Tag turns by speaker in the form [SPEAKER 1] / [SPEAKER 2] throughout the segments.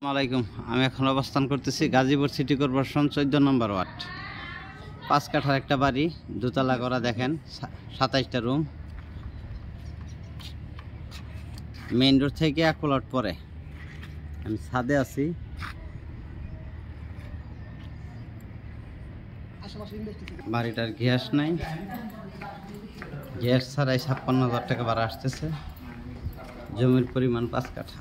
[SPEAKER 1] আসসালামাইকুম। আমি এখন অবস্থান করতেছি গাজীপুর সিটি কর্পোরেশন 14 নম্বর ওয়ার্ড। 5 কাঠার একটা বাড়ি, দোতলা করা, দেখেন 27টা রুম, মেইন রোড থেকে 1 প্লট পরে। আমি ছাদে আছি। বাড়িটার গ্যাস নাই, গ্যাস ছাড়াই 56,000 টাকা ভাড়া আসতেছে। জমির পরিমাণ 5 কাঠা।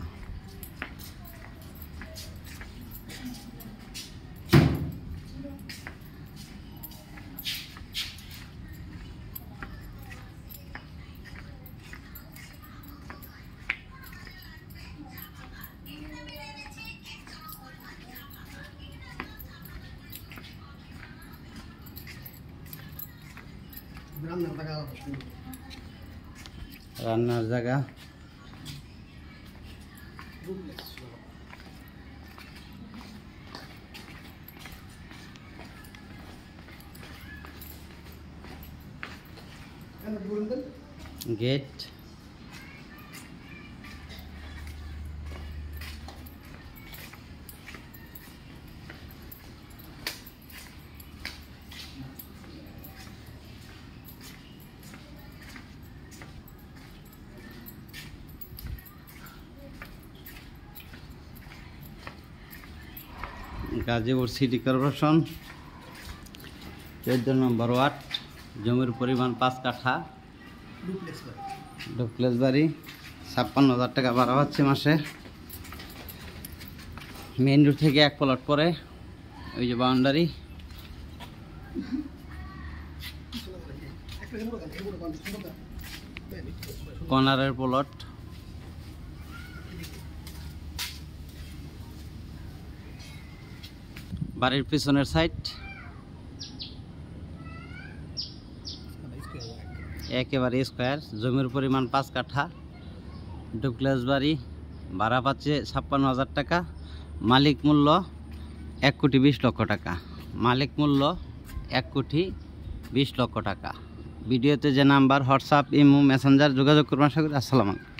[SPEAKER 1] রান্নার জায়গা, গেট, গাজীপুর সিটি কর্পোরেশন 14 নম্বর ওয়ার্ড। জমির পরিমাণ 5 কাঠা, ডুপ্লেক্স বাড়ি। 56,000 টাকা ভাড়া হচ্ছে মাসে। মেইন রোড থেকে 1 প্লট পরে, ওই যে বাউন্ডারি। কর্নারের প্লট। বাড়ির পিছনের সাইড একেবারে স্কোয়ার। জমির পরিমাণ 5 কাঠা, ডুপ্লেক্স বাড়ি। ভাড়া পাচ্ছে 56,000 টাকা। মালিক মূল্য 1,20,00,000 টাকা। মালিক মূল্য 1,20,00,000 টাকা। ভিডিওতে যে নাম্বার, হোয়াটসঅ্যাপ, ইমো, মেসেঞ্জার যোগাযোগ করবেন। আশা করি। আসসালামু আলাইকুম।